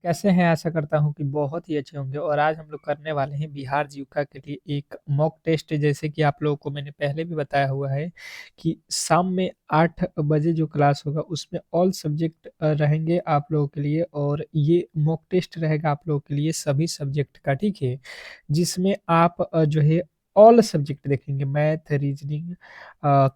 कैसे हैं? आशा करता हूँ कि बहुत ही अच्छे होंगे और आज हम लोग करने वाले हैं बिहार जीविका के लिए एक मॉक टेस्ट। जैसे कि आप लोगों को मैंने पहले भी बताया हुआ है कि शाम में 8 बजे जो क्लास होगा उसमें ऑल सब्जेक्ट रहेंगे आप लोगों के लिए, और ये मॉक टेस्ट रहेगा आप लोगों के लिए सभी सब्जेक्ट का, ठीक है? जिसमें आप जो है ऑल सब्जेक्ट देखेंगे, math, reasoning,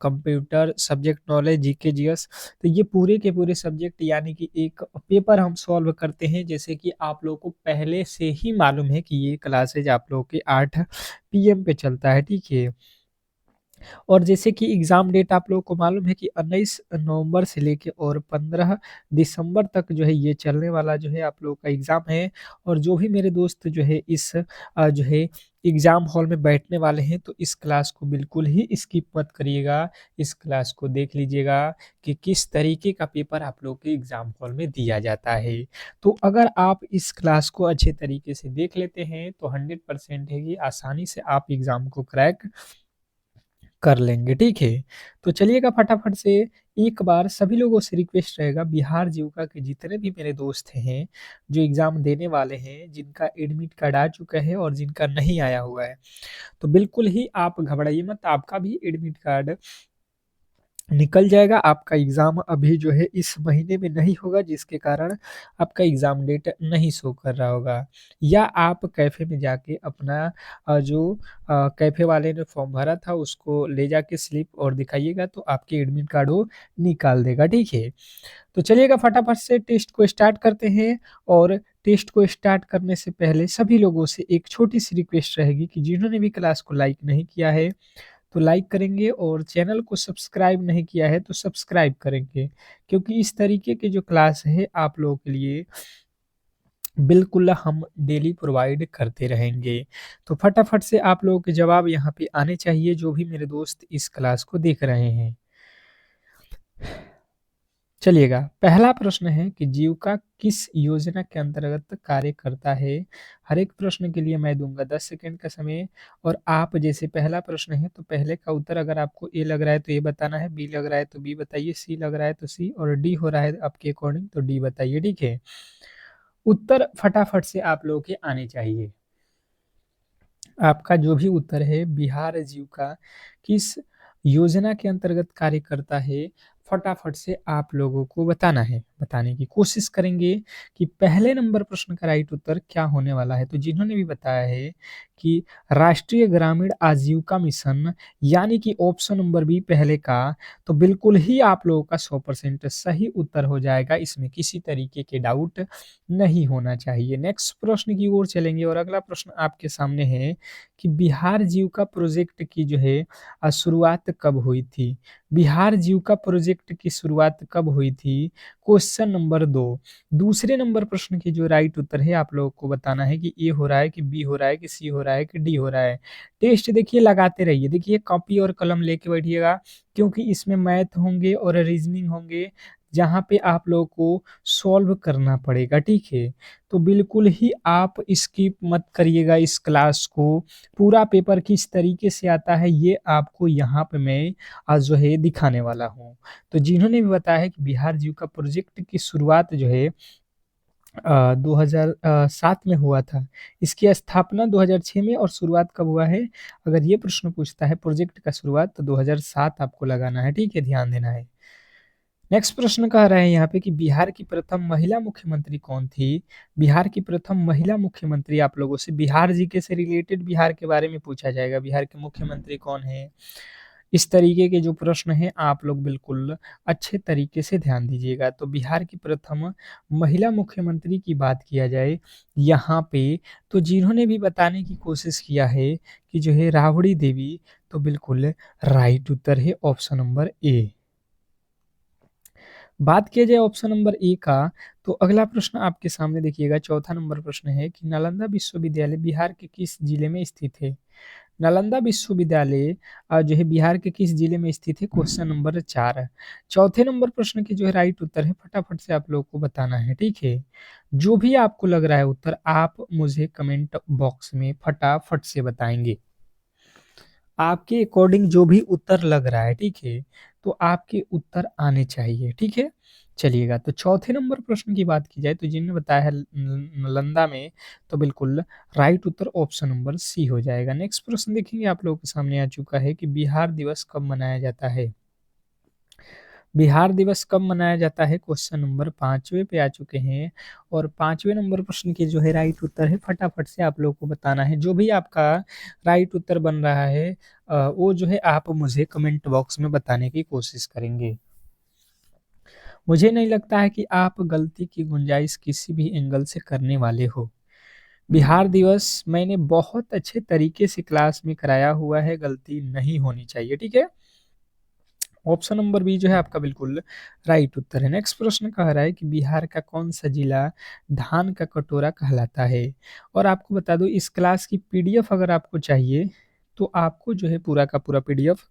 computer, subject knowledge, GK, GS. तो ये पूरे के पूरे सब्जेक्ट यानी कि एक पेपर हम सॉल्व करते हैं। जैसे कि आप लोगों को पहले से ही मालूम है कि ये क्लासेज आप लोगों के 8 पीएम पे चलता है, ठीक है? और जैसे कि एग्जाम डेट आप लोगों को मालूम है कि 19 नवंबर से लेके और 15 दिसंबर तक जो है ये चलने वाला जो है आप लोगों का एग्जाम है। और जो भी मेरे दोस्त जो है इस जो है एग्जाम हॉल में बैठने वाले हैं तो इस क्लास को बिल्कुल ही स्किप मत करिएगा। इस क्लास को देख लीजिएगा कि किस तरीके का पेपर आप लोगों के एग्जाम हॉल में दिया जाता है। तो अगर आप इस क्लास को अच्छे तरीके से देख लेते हैं तो 100% है कि आसानी से आप एग्जाम को क्रैक कर लेंगे, ठीक है? तो चलिएगा फटाफट से एक बार सभी लोगों से रिक्वेस्ट रहेगा, बिहार जीविका के जितने भी मेरे दोस्त हैं, जो एग्ज़ाम देने वाले हैं, जिनका एडमिट कार्ड आ चुका है और जिनका नहीं आया हुआ है, तो बिल्कुल ही आप घबराइए मत, आपका भी एडमिट कार्ड निकल जाएगा। आपका एग्ज़ाम अभी जो है इस महीने में नहीं होगा, जिसके कारण आपका एग्ज़ाम डेट नहीं शो कर रहा होगा। या आप कैफ़े में जाके अपना जो कैफ़े वाले ने फॉर्म भरा था उसको ले जाके स्लिप और दिखाइएगा तो आपके एडमिट कार्ड वो निकाल देगा, ठीक है? तो चलिएगा फटाफट से टेस्ट को स्टार्ट करते हैं। और टेस्ट को स्टार्ट करने से पहले सभी लोगों से एक छोटी-सी रिक्वेस्ट रहेगी कि जिन्होंने भी क्लास को लाइक नहीं किया है तो लाइक करेंगे, और चैनल को सब्सक्राइब नहीं किया है तो सब्सक्राइब करेंगे, क्योंकि इस तरीके के जो क्लास है आप लोगों के लिए बिल्कुल हम डेली प्रोवाइड करते रहेंगे। तो फटाफट से आप लोगों के जवाब यहाँ पे आने चाहिए, जो भी मेरे दोस्त इस क्लास को देख रहे हैं। चलिएगा, पहला प्रश्न है कि जीविका किस योजना के अंतर्गत कार्य करता है? हर एक प्रश्न के लिए मैं दूँगा 10 सेकंड का समय। और आप जैसे पहला प्रश्न है तो पहले का उत्तर अगर आपको ए लग रहा है तो ए बताना है, बी लग रहा है तो बी बताइए, सी लग रहा है तो सी, और डी हो रहा है आपके अकॉर्डिंग तो डी बताइए, ठीक है? उत्तर फटाफट से आप लोगों के आने चाहिए। आपका जो भी उत्तर है बिहार जीविका किस योजना के अंतर्गत कार्य करता है, फटाफट से आप लोगों को बताना है। बताने की कोशिश करेंगे कि पहले नंबर प्रश्न का राइट उत्तर क्या होने वाला है। तो जिन्होंने भी बताया है कि राष्ट्रीय ग्रामीण आजीविका मिशन, यानी कि ऑप्शन नंबर बी पहले का, तो बिल्कुल ही आप लोगों का 100% सही उत्तर हो जाएगा। इसमें किसी तरीके के डाउट नहीं होना चाहिए। नेक्स्ट प्रश्न की ओर चलेंगे और अगला प्रश्न आपके सामने है कि बिहार जीविका प्रोजेक्ट की जो है शुरुआत कब हुई थी? बिहार जीविका प्रोजेक्ट की शुरुआत कब हुई थी? Question number 2। दूसरे नंबर प्रश्न की जो राइट उत्तर है आप लोगों को बताना है कि ए हो रहा है कि बी हो रहा है कि सी हो रहा है कि डी हो रहा है। टेस्ट देखिए लगाते रहिए। देखिए कॉपी और कलम लेके बैठिएगा, क्योंकि इसमें मैथ होंगे और रीजनिंग होंगे, जहाँ पे आप लोगों को सॉल्व करना पड़ेगा, ठीक है? तो बिल्कुल ही आप स्किप मत करिएगा इस क्लास को। पूरा पेपर किस तरीके से आता है ये आपको यहाँ पे मैं जो है दिखाने वाला हूँ। तो जिन्होंने भी बताया है कि बिहार जीविका प्रोजेक्ट की शुरुआत जो है 2007 में हुआ था। इसकी स्थापना 2006 में, और शुरुआत कब हुआ है? अगर ये प्रश्न पूछता है प्रोजेक्ट का शुरुआत तो 2007 आपको लगाना है, ठीक है? ध्यान देना है। नेक्स्ट प्रश्न कह रहे हैं यहाँ पे कि बिहार की प्रथम महिला मुख्यमंत्री कौन थी? बिहार की प्रथम महिला मुख्यमंत्री आप लोगों से बिहार जीके से रिलेटेड बिहार के बारे में पूछा जाएगा। बिहार के मुख्यमंत्री कौन हैं? इस तरीके के जो प्रश्न हैं आप लोग बिल्कुल अच्छे तरीके से ध्यान दीजिएगा। तो बिहार की प्रथम महिला मुख्यमंत्री की बात किया जाए यहाँ पे, तो जिन्होंने भी बताने की कोशिश किया है कि जो है राबड़ी देवी, तो बिल्कुल राइट उत्तर है ऑप्शन नंबर ए। बात किया जाए ऑप्शन नंबर ए का, तो अगला प्रश्न आपके सामने देखिएगा, चौथा नंबर प्रश्न है कि नालंदा विश्वविद्यालय बिहार के किस जिले में स्थित है? नालंदा विश्वविद्यालय जो है बिहार के किस जिले में स्थित है? Question number 4। चौथे नंबर प्रश्न के जो है राइट उत्तर है फटाफट से आप लोगों को बताना है, ठीक है? जो भी आपको लग रहा है उत्तर आप मुझे कमेंट बॉक्स में फटाफट से बताएंगे। आपके अकॉर्डिंग जो भी उत्तर लग रहा है, ठीक है? तो आपके उत्तर आने चाहिए, ठीक है? चलिएगा, तो चौथे नंबर प्रश्न की बात की जाए तो जिन्होंने बताया है नालंदा में, तो बिल्कुल राइट उत्तर ऑप्शन नंबर सी हो जाएगा। नेक्स्ट प्रश्न देखेंगे आप लोगों के सामने आ चुका है कि बिहार दिवस कब मनाया जाता है? बिहार दिवस कब मनाया जाता है? क्वेश्चन नंबर 5वें पे आ चुके हैं और 5वें नंबर प्रश्न की जो है राइट उत्तर है, फटाफट से आप लोगों को बताना है। जो भी आपका राइट उत्तर बन रहा है वो जो है आप मुझे कमेंट बॉक्स में बताने की कोशिश करेंगे। मुझे नहीं लगता है कि आप गलती की गुंजाइश किसी भी एंगल से करने वाले हो। बिहार दिवस मैंने बहुत अच्छे तरीके से क्लास में कराया हुआ है, गलती नहीं होनी चाहिए, ठीक है? ऑप्शन नंबर बी जो है आपका बिल्कुल राइट उत्तर है। नेक्स्ट प्रश्न कह रहा है कि बिहार का कौन सा जिला धान का कटोरा कहलाता है? और आपको बता दूं इस क्लास की पीडीएफ अगर आपको चाहिए तो आपको जो है पूरा का पूरा पीडीएफ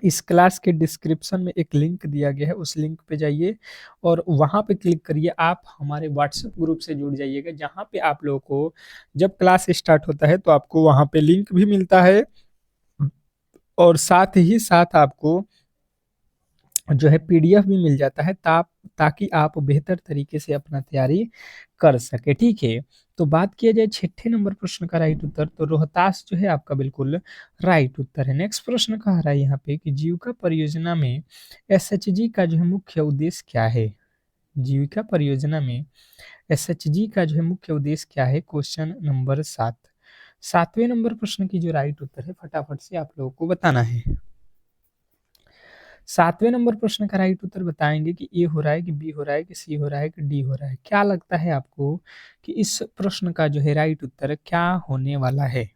इस क्लास के डिस्क्रिप्शन में एक लिंक दिया गया है, उस लिंक पे जाइए और वहाँ पे क्लिक करिए। आप हमारे व्हाट्सएप ग्रुप से जुड़ जाइएगा, जहाँ पे आप लोगों को जब क्लास स्टार्ट होता है तो आपको वहाँ पे लिंक भी मिलता है और साथ ही साथ आपको जो है पीडीएफ भी मिल जाता है ताकि आप बेहतर तरीके से अपना तैयारी कर सके, ठीक है? तो बात किया जाए छठे नंबर प्रश्न का राइट उत्तर, तो रोहतास जो है आपका बिल्कुल राइट उत्तर है। नेक्स्ट प्रश्न कह रहा है यहाँ पे कि जीविका परियोजना में एसएचजी का जो है मुख्य उद्देश्य क्या है? जीविका परियोजना में एसएचजी का जो है मुख्य उद्देश्य क्या है? Question number 7। 7वें नंबर प्रश्न की जो राइट उत्तर है फटाफट से आप लोगों को बताना है। 7वें नंबर प्रश्न का राइट उत्तर बताएंगे कि ए हो रहा है कि बी हो रहा है कि सी हो रहा है कि डी हो रहा है। क्या लगता है आपको कि इस प्रश्न का जो है राइट उत्तर क्या होने वाला है?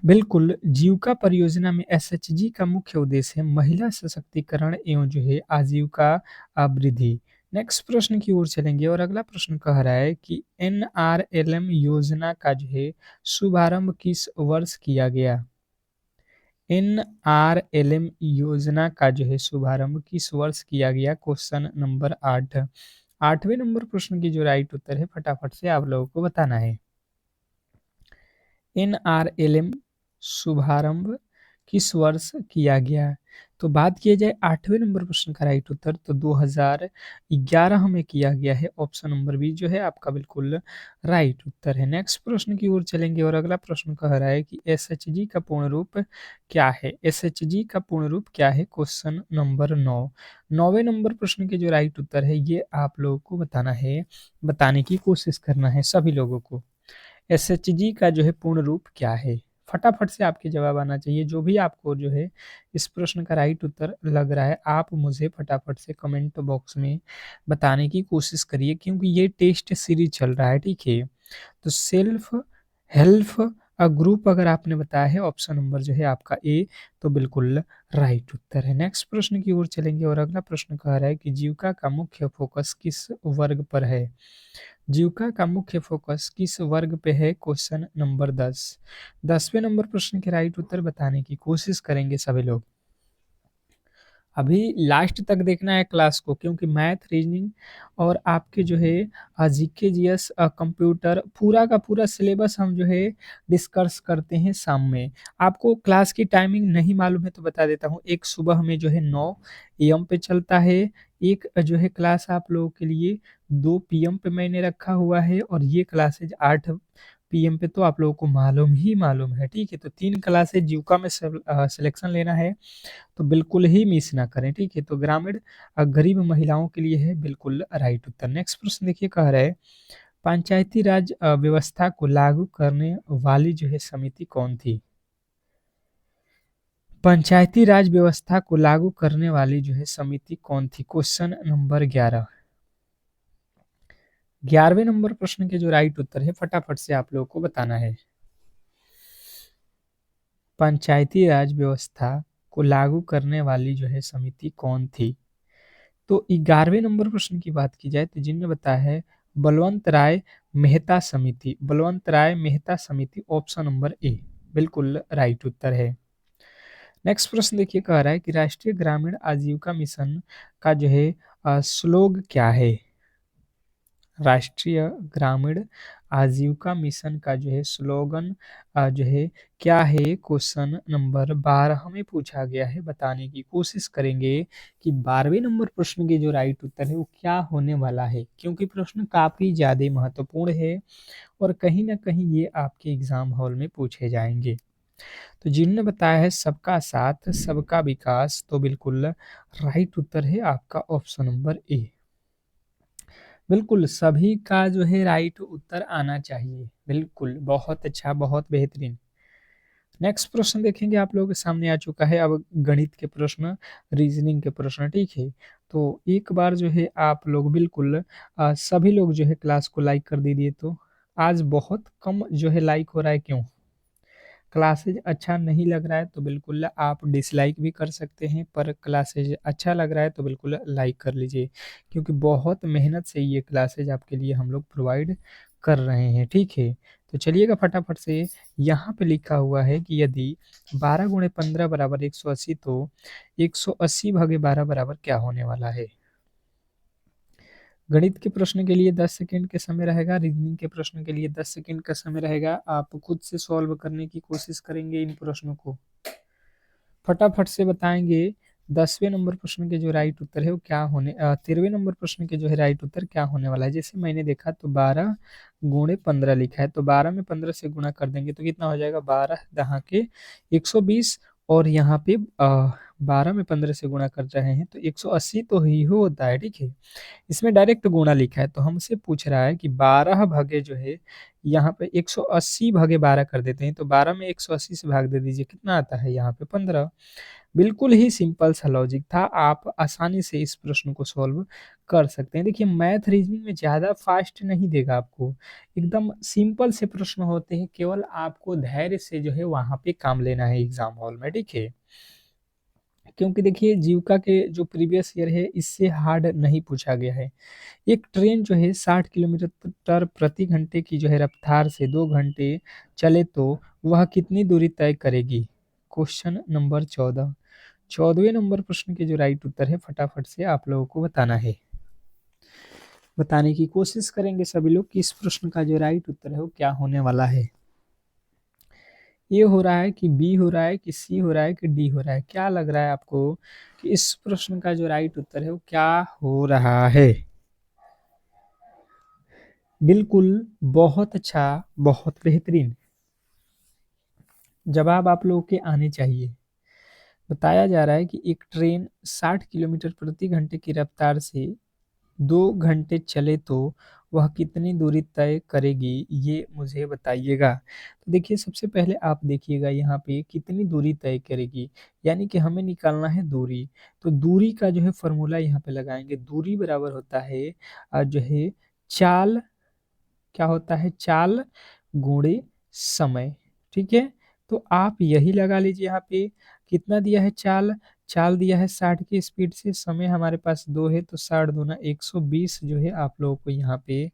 बिल्कुल, जीविका परियोजना में एसएचजी का मुख्य उद्देश्य है महिला सशक्तिकरण एवं जो है आजीविका वृद्धि। नेक्स्ट प्रश्न की ओर चलेंगे और अगला प्रश्न कह रहा है कि एनआरएलएम योजना का जो है शुभारंभ किस वर्ष किया गया? एनआरएलएम योजना का जो है शुभारंभ किस वर्ष किया गया? Question number 8। 8वें नंबर प्रश्न की जो राइट उत्तर है फटाफट से आप लोगों को बताना है। एनआरएलएम शुभारंभ किस वर्ष किया गया? तो बात किया जाए 8वें नंबर प्रश्न का राइट उत्तर, तो 2011 में किया गया है। ऑप्शन नंबर बी जो है आपका बिल्कुल राइट उत्तर है। नेक्स्ट प्रश्न की ओर चलेंगे और अगला प्रश्न कह रहा है कि एसएचजी का पूर्ण रूप क्या है? एसएचजी का पूर्ण रूप क्या है? Question number 9। 9वें नंबर प्रश्न के जो राइट उत्तर है ये आप लोगों को बताना है, बताने की कोशिश करना है सभी लोगों को। एसएचजी का जो है पूर्ण रूप क्या है? फटाफट से आपके जवाब आना चाहिए। जो भी आपको जो है इस प्रश्न का राइट उत्तर लग रहा है, आप मुझे फटाफट से कमेंट बॉक्स में बताने की कोशिश करिए, क्योंकि ये टेस्ट सीरीज चल रहा है, ठीक है? तो सेल्फ हेल्प ग्रुप अगर आपने बताया है ऑप्शन नंबर जो है आपका ए, तो बिल्कुल राइट उत्तर है। नेक्स्ट प्रश्न की ओर चलेंगे और अगला प्रश्न कह रहा है कि जीविका का मुख्य फोकस किस वर्ग पर है? जीविका का मुख्य फोकस किस वर्ग पे है? Question number 10। 10वें नंबर प्रश्न के राइट उत्तर बताने की कोशिश करेंगे सभी लोग। अभी लास्ट तक देखना है क्लास को, क्योंकि मैथ, रीजनिंग और आपके जो है जीके जीएस कंप्यूटर पूरा का पूरा सिलेबस हम जो है डिस्कस करते हैं शाम में। आपको क्लास की टाइमिंग नहीं मालूम है तो बता देता हूँ। एक सुबह में जो है 9 एम पे चलता है, एक जो है क्लास आप लोगों के लिए 2 पीएम पे मैंने रखा हुआ है और ये क्लासेज 8 पीएम पे, तो आप लोगों को मालूम ही मालूम है, ठीक है? तो 3 क्लासेज जीविका में सिलेक्शन लेना है तो बिल्कुल ही मिस ना करें, ठीक है? तो ग्रामीण गरीब महिलाओं के लिए है बिल्कुल राइट उत्तर। नेक्स्ट प्रश्न देखिए कह रहा है पंचायती राज व्यवस्था को लागू करने वाली जो है समिति कौन थी? पंचायती राज व्यवस्था को लागू करने वाली जो है समिति कौन थी? Question number 11। 11वें नंबर प्रश्न के जो राइट उत्तर है फटाफट से आप लोगों को बताना है। पंचायती राज व्यवस्था को लागू करने वाली जो है समिति कौन थी? तो 11वें नंबर प्रश्न की बात की जाए तो जिनने बताया है बलवंत राय मेहता समिति। बलवंत राय मेहता समिति ऑप्शन नंबर ए बिल्कुल राइट उत्तर है। नेक्स्ट प्रश्न देखिए कह रहा है कि राष्ट्रीय ग्रामीण आजीविका मिशन का जो है स्लोग क्या है? राष्ट्रीय ग्रामीण आजीविका मिशन का जो है स्लोगन जो है क्या है? क्वेश्चन नंबर 12 में पूछा गया है। बताने की कोशिश करेंगे कि 12वें नंबर प्रश्न के जो राइट उत्तर है वो क्या होने वाला है, क्योंकि प्रश्न काफी ज्यादा महत्वपूर्ण है और कहीं ना कहीं ये आपके एग्जाम हॉल में पूछे जाएंगे। तो जिन्होंने बताया है सबका साथ सबका विकास, तो बिल्कुल राइट उत्तर है आपका ऑप्शन नंबर ए। बिल्कुल सभी का जो है राइट उत्तर आना चाहिए। बिल्कुल बहुत अच्छा, बहुत बेहतरीन। नेक्स्ट प्रश्न देखेंगे, आप लोगों के सामने आ चुका है अब गणित के प्रश्न, रीजनिंग के प्रश्न, ठीक है। तो एक बार जो है आप लोग बिल्कुल सभी लोग जो है क्लास को लाइक कर दीजिए। तो आज बहुत कम जो है लाइक हो रहा है, क्यों? क्लासेज अच्छा नहीं लग रहा है तो बिल्कुल आप डिसलाइक भी कर सकते हैं, पर क्लासेज अच्छा लग रहा है तो बिल्कुल लाइक कर लीजिए, क्योंकि बहुत मेहनत से ये क्लासेज आपके लिए हम लोग प्रोवाइड कर रहे हैं, ठीक है। तो चलिएगा फटाफट से, यहाँ पे लिखा हुआ है कि यदि 12 गुणे 15 बराबर 180 तो 180 भागे 12 बराबर क्या होने वाला है? गणित के प्रश्न के लिए 10 सेकंड के समय रहेगा, रीजनिंग के प्रश्न के लिए 10 सेकंड का समय रहेगा। आप खुद से सॉल्व करने की कोशिश करेंगे इन प्रश्नों को, फटाफट से बताएंगे। 10वें नंबर प्रश्न के जो राइट उत्तर है वो क्या होने 13वें नंबर प्रश्न के जो है राइट उत्तर क्या होने वाला है? जैसे मैंने देखा तो 12 गुणे 15 लिखा है, तो 12 में 15 से गुणा कर देंगे तो कितना हो जाएगा? 12 दहा के 120, और यहाँ पे 12 में 15 से गुणा कर रहे हैं तो 180 तो ही होता है, ठीक है। इसमें डायरेक्ट गुणा लिखा है तो हमसे पूछ रहा है कि 12 भागे जो है यहाँ पे 180 भागे 12 कर देते हैं, तो 12 में 180 से भाग दे दीजिए, कितना आता है यहाँ पे? 15। बिल्कुल ही सिंपल सा लॉजिक था, आप आसानी से इस प्रश्न को सॉल्व कर सकते हैं। देखिए मैथ रीजनिंग में ज़्यादा फास्ट नहीं देगा आपको, एकदम सिंपल से प्रश्न होते हैं, केवल आपको धैर्य से जो है वहाँ पे काम लेना है एग्जाम हॉल में, ठीक है। क्योंकि देखिए जीविका के जो प्रीवियस ईयर है इससे हार्ड नहीं पूछा गया है। एक ट्रेन जो है 60 किलोमीटर प्रति घंटे की जो है रफ्तार से 2 घंटे चले तो वह कितनी दूरी तय करेगी? Question number 14। 14वें नंबर प्रश्न के जो राइट उत्तर है फटाफट से आप लोगों को बताना है। बताने की कोशिश करेंगे सभी लोग कि इस प्रश्न का जो राइट उत्तर है वो क्या होने वाला है। ए हो रहा है कि बी हो रहा है कि सी हो रहा है कि डी हो रहा है? क्या लग रहा है आपको कि इस प्रश्न का जो राइट उत्तर है वो क्या हो रहा है? बिल्कुल बहुत अच्छा, बहुत बेहतरीन जवाब आप लोगों के आने चाहिए। बताया जा रहा है कि एक ट्रेन 60 किलोमीटर प्रति घंटे की रफ्तार से 2 घंटे चले तो वह कितनी दूरी तय करेगी, ये मुझे बताइएगा। तो देखिए सबसे पहले आप देखिएगा यहाँ पे कितनी दूरी तय करेगी, यानी कि हमें निकालना है दूरी। तो दूरी का जो है फॉर्मूला यहाँ पे लगाएंगे, दूरी बराबर होता है जो है चाल, क्या होता है? चाल गुणे समय, ठीक है। तो आप यही लगा लीजिए, यहाँ पे कितना दिया है? चाल, चाल दिया है 60 की स्पीड से, समय हमारे पास 2 है तो 60 दूना 120 जो है आप लोगों को यहाँ पे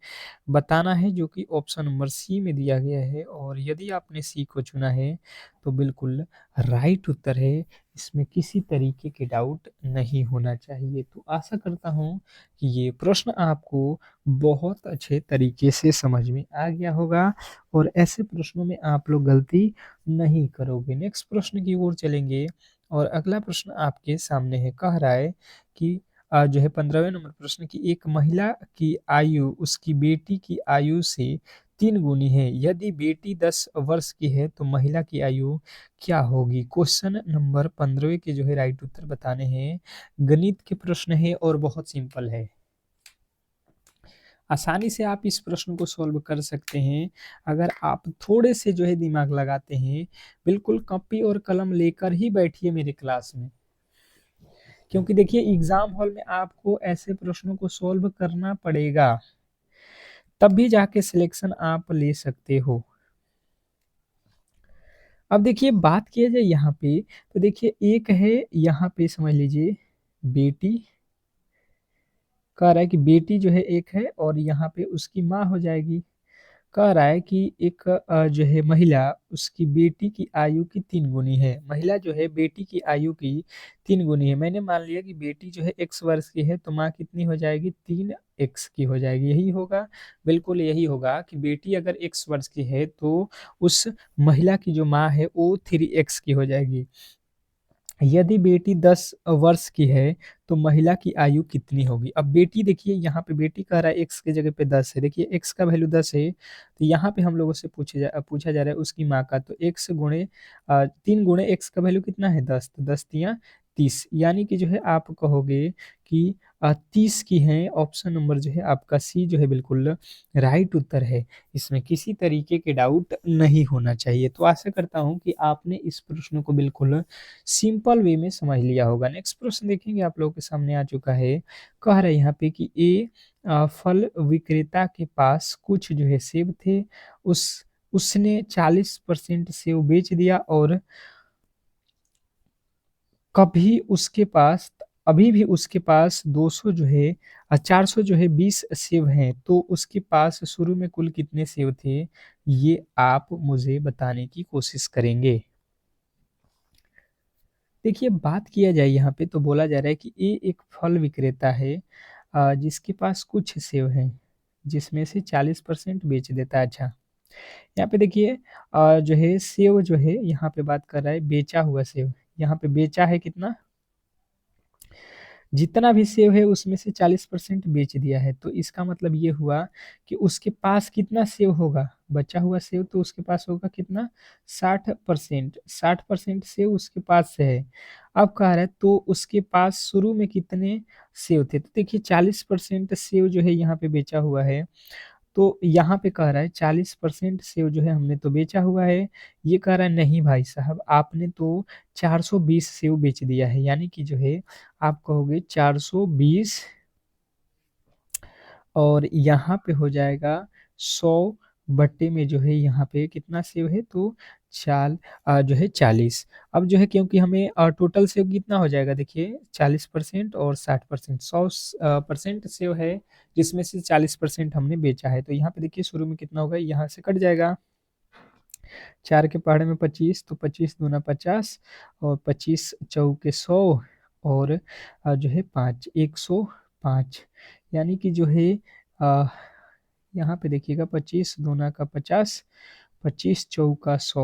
बताना है, जो कि ऑप्शन नंबर सी में दिया गया है। और यदि आपने सी को चुना है तो बिल्कुल राइट उत्तर है, इसमें किसी तरीके के डाउट नहीं होना चाहिए। तो आशा करता हूँ कि ये प्रश्न आपको बहुत अच्छे तरीके से समझ में आ गया होगा और ऐसे प्रश्नों में आप लोग गलती नहीं करोगे। नेक्स्ट प्रश्न की ओर चलेंगे और अगला प्रश्न आपके सामने है, कह रहा है कि जो है 15वें नंबर प्रश्न की एक महिला की आयु उसकी बेटी की आयु से 3 गुनी है, यदि बेटी 10 वर्ष की है तो महिला की आयु क्या होगी? क्वेश्चन नंबर 15वें के जो है राइट उत्तर बताने हैं। गणित के प्रश्न है और बहुत सिंपल है, आसानी से आप इस प्रश्न को सॉल्व कर सकते हैं अगर आप थोड़े से जो है दिमाग लगाते हैं। बिल्कुल कॉपी और कलम लेकर ही बैठिए मेरे क्लास में, क्योंकि देखिए एग्जाम हॉल में आपको ऐसे प्रश्नों को सॉल्व करना पड़ेगा, तब भी जाके सिलेक्शन आप ले सकते हो। अब देखिए बात किया जाए यहाँ पे, तो देखिए एक है यहाँ पे समझ लीजिए बेटी, कह रहा है कि बेटी जो है एक है और यहाँ पे उसकी माँ हो जाएगी। कह रहा है कि एक जो है महिला उसकी बेटी की आयु की 3 गुनी है। महिला जो है बेटी की आयु की 3 गुनी है। मैंने मान लिया कि बेटी जो है x वर्ष की है तो माँ कितनी हो जाएगी 3x की हो जाएगी। यही होगा, बिल्कुल यही होगा कि बेटी अगर x वर्ष की है तो उस महिला की जो माँ है वो 3x की हो जाएगी। यदि बेटी 10 वर्ष की है तो महिला की आयु कितनी होगी? अब बेटी देखिए यहाँ पे बेटी कह रहा है x की जगह पे 10 है। देखिए x का वैल्यू 10 है तो यहाँ पे हम लोगों से पूछा जा रहा है उसकी माँ का, तो x गुणे 3 गुणे x का वैल्यू कितना है 10, तो 10 तियां 30, यानी कि जो है आप कहोगे कि 30 की है। ऑप्शन नंबर जो है आपका सी जो है बिल्कुल राइट उत्तर है। इसमें किसी तरीके के डाउट नहीं होना चाहिए। तो आशा करता हूँ कि आपने इस प्रश्न को बिल्कुल सिंपल वे में समझ लिया होगा। नेक्स्ट प्रश्न देखेंगे आप लोगों के सामने आ चुका है। कह रहे हैं यहाँ पे कि फल विक्रेता के पास कुछ जो है सेब थे, उस उसने 40% सेब बेच दिया और कभी उसके पास अभी भी उसके पास 200 जो है 400 जो है 20 सेब हैं, तो उसके पास शुरू में कुल कितने सेब थे? ये आप मुझे बताने की कोशिश करेंगे। देखिए बात किया जाए यहाँ पे तो बोला जा रहा है कि ये एक फल विक्रेता है जिसके पास कुछ सेब हैं, जिसमें से 40% बेच देता है। अच्छा, यहाँ पे देखिए जो है सेब जो है यहाँ पे बात कर रहा है बेचा हुआ सेब। यहाँ पे बेचा है कितना? जितना भी सेव है उसमें से 40% बेच दिया है, तो इसका मतलब ये हुआ कि उसके पास कितना सेव होगा? बचा हुआ सेव तो उसके पास होगा कितना? 60%। 60% सेव उसके पास से है। अब कह रहा है तो उसके पास शुरू में कितने सेव थे? तो देखिए 40% सेव जो है यहाँ पे बेचा हुआ है, तो यहाँ पे कह रहा है 40% सेव जो है हमने तो बेचा हुआ है। ये कह रहा है नहीं भाई साहब, आपने तो 420 सेव बेच दिया है, यानी कि जो है आप कहोगे 420 और यहाँ पे हो जाएगा 100 बट्टे में जो है यहाँ पे कितना सेव है तो जो है 40। अब जो है क्योंकि हमें टोटल सेव कितना हो जाएगा देखिए 40% और 60%, 100% सेव है जिसमें से 40% हमने बेचा है। तो यहाँ पे देखिए शुरू में कितना होगा, यहाँ से कट जाएगा 4 के पहाड़े में 25, तो 25 दूना 50 और 25 चौके 100 और जो है 5 105, यानी कि जो है अ, यहाँ पे देखिएगा 25 दूना का 50, 25 चौका 100,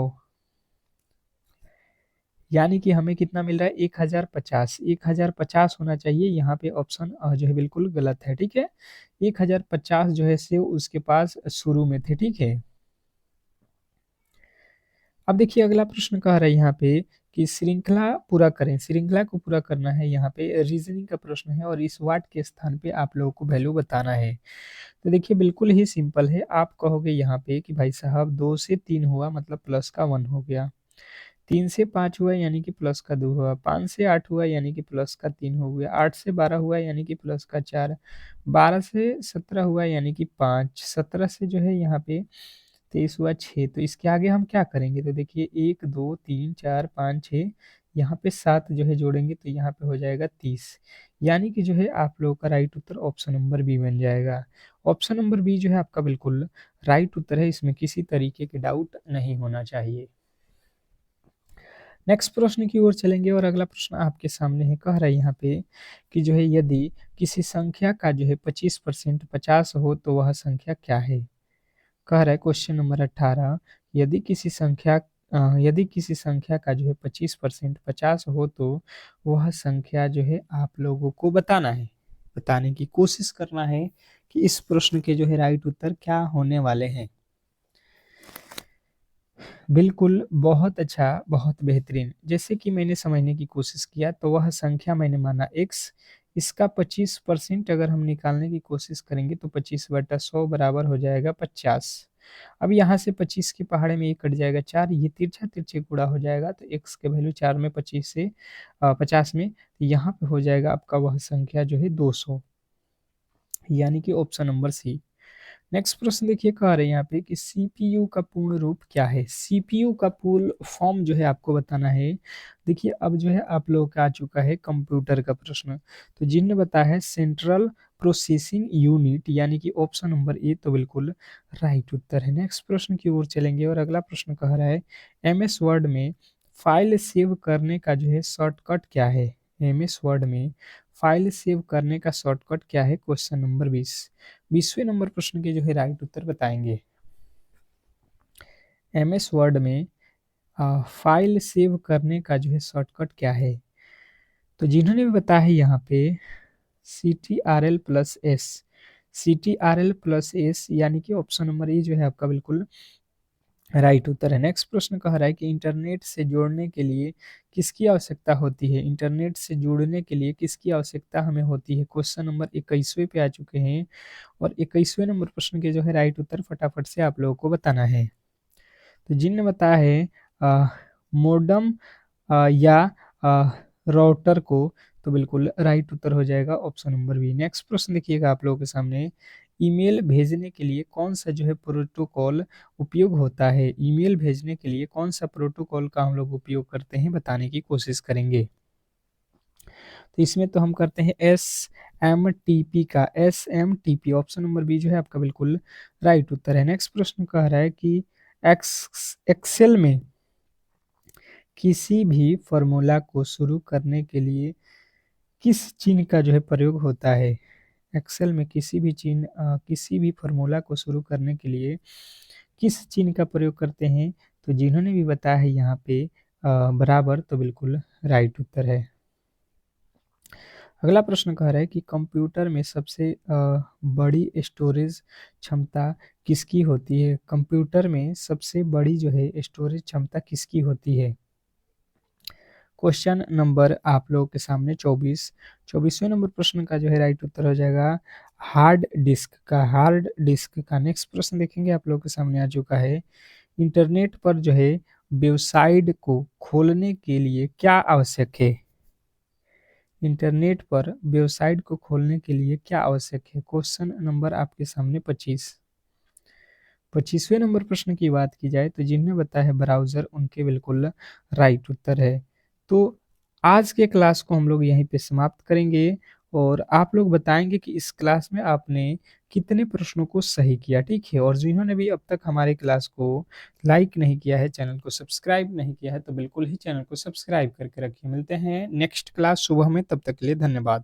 यानी कि हमें कितना मिल रहा है 1050। 1050 होना चाहिए, यहाँ पे ऑप्शन जो है बिल्कुल गलत है। ठीक है, 1050 जो है से उसके पास शुरू में थे। ठीक है, अब देखिए अगला प्रश्न कह रहा है यहाँ पे कि श्रृंखला पूरा करें। श्रृंखला को पूरा करना है, यहाँ पे रीजनिंग का प्रश्न है और इस वाट के स्थान पे आप लोगों को वैल्यू बताना है। तो देखिए बिल्कुल ही सिंपल है। आप कहोगे यहाँ पे कि भाई साहब 2 से 3 हुआ मतलब प्लस का 1 हो गया, 3 से 5 हुआ यानी कि प्लस का 2 हुआ, 5 से 8 हुआ यानी कि प्लस का 3 हो गया, 8 से 12 हुआ यानी कि प्लस का 4, 12 से 17 हुआ यानी कि 5, 17 से जो है यहाँ पे 23 हुआ 6। तो इसके आगे हम क्या करेंगे? तो देखिए 1 2 3 4 5 6, यहाँ पे 7 जो है जोड़ेंगे तो यहाँ पे हो जाएगा 30, यानी कि जो है आप लोगों का राइट उत्तर ऑप्शन नंबर बी बन जाएगा। ऑप्शन नंबर बी जो है आपका बिल्कुल राइट उत्तर है, इसमें किसी तरीके के डाउट नहीं होना चाहिए। नेक्स्ट प्रश्न की ओर चलेंगे और अगला प्रश्न आपके सामने है। कह रहा है यहाँ पे कि जो है यदि किसी संख्या का जो है 25% 50 हो तो वह संख्या क्या है? कह रहा है क्वेश्चन नंबर 18, यदि किसी संख्या का जो है 25% 50 हो तो वह संख्या जो है आप लोगों को बताना है, बताने की कोशिश करना है कि इस प्रश्न के जो है राइट उत्तर क्या होने वाले हैं। बिल्कुल, बहुत अच्छा, बहुत बेहतरीन। जैसे कि मैंने समझने की कोशिश किया तो वह संख्या मैंने माना x, इसका 25% अगर हम निकालने की कोशिश करेंगे तो 25/100 बराबर हो जाएगा 50। अब यहाँ से 25 के पहाड़े में ये कट जाएगा 4, ये तिरछा-तिरछे गुणा हो जाएगा तो x के वैल्यू 4 में 25 से 50 में, तो यहाँ पे हो जाएगा आपका वह संख्या जो है 200, यानी कि ऑप्शन नंबर सी। नेक्स्ट प्रश्न देखिए कह रहे हैं यहाँ पे कि सीपीयू का पूर्ण रूप क्या है? सीपीयू का फुल फॉर्म जो है आपको बताना है। देखिए अब जो है आप लोगों का आ चुका है कंप्यूटर का प्रश्न, तो जिन्होंने बताया है सेंट्रल प्रोसेसिंग यूनिट, यानी कि ऑप्शन नंबर ए तो बिल्कुल राइट उत्तर है। नेक्स्ट प्रश्न की ओर चलेंगे और अगला प्रश्न कह रहा है एमएस वर्ड में फाइल सेव करने का जो है शॉर्टकट क्या है। एमएस वर्ड में फाइल सेव करने का शॉर्टकट क्या है, क्वेश्चन नंबर 20। 20वें नंबर प्रश्न के जो है राइट उत्तर बताएंगे। एमएस वर्ड में फाइल सेव करने का जो है शॉर्टकट क्या है, तो जिन्होंने भी बताया है यहाँ पे CTRL+S, CTRL+S, यानी कि ऑप्शन नंबर ए जो है आपका बिल्कुल राइट उत्तर है। नेक्स्ट प्रश्न कह रहा है कि इंटरनेट से जोड़ने के लिए किसकी आवश्यकता होती है। इंटरनेट से जुड़ने के लिए किसकी आवश्यकता हमें होती है, क्वेश्चन नंबर 21वें पे आ चुके हैं और 21वें नंबर प्रश्न के जो है राइट उत्तर फटाफट से आप लोगों को बताना है। तो जिनने बताया है मोडम या राउटर को, तो बिल्कुल राइट उत्तर हो जाएगा ऑप्शन नंबर बी। नेक्स्ट प्रश्न देखिएगा आप लोगों के सामने, ईमेल भेजने के लिए कौन सा जो है प्रोटोकॉल उपयोग होता है। ईमेल भेजने के लिए कौन सा प्रोटोकॉल का हम लोग उपयोग करते हैं, बताने की कोशिश करेंगे। तो इसमें तो हम करते हैं SMTP का, SMTP, ऑप्शन नंबर बी जो है आपका बिल्कुल राइट उत्तर है। नेक्स्ट प्रश्न कह रहा है कि एक्सेल में किसी भी फॉर्मूला को शुरू करने के लिए किस चिन्ह का जो है प्रयोग होता है। एक्सेल में किसी भी फॉर्मूला को शुरू करने के लिए किस चिन्ह का प्रयोग करते हैं, तो जिन्होंने भी बताया है यहाँ पे बराबर, तो बिल्कुल राइट उत्तर है। अगला प्रश्न कह रहा है कि कंप्यूटर में सबसे बड़ी स्टोरेज क्षमता किसकी होती है। कंप्यूटर में सबसे बड़ी जो है स्टोरेज क्षमता किसकी होती है। क्वेश्चन नंबर आप लोगों के सामने 24वें नंबर प्रश्न का जो है राइट उत्तर हो जाएगा हार्ड डिस्क का। नेक्स्ट प्रश्न देखेंगे आप लोगों के सामने आ चुका है, इंटरनेट पर जो है वेबसाइट को खोलने के लिए क्या आवश्यक है। इंटरनेट पर वेबसाइट को खोलने के लिए क्या आवश्यक है, क्वेश्चन नंबर आपके सामने 25वें नंबर प्रश्न की बात की जाए तो जिन्हें बताया है ब्राउज़र, उनके बिल्कुल राइट उत्तर है। तो आज के क्लास को हम लोग यहीं पे समाप्त करेंगे और आप लोग बताएंगे कि इस क्लास में आपने कितने प्रश्नों को सही किया, ठीक है। और जिन्होंने भी अब तक हमारे क्लास को लाइक नहीं किया है, चैनल को सब्सक्राइब नहीं किया है, तो बिल्कुल ही चैनल को सब्सक्राइब करके रखिए। मिलते हैं नेक्स्ट क्लास सुबह में, तब तक के लिए धन्यवाद।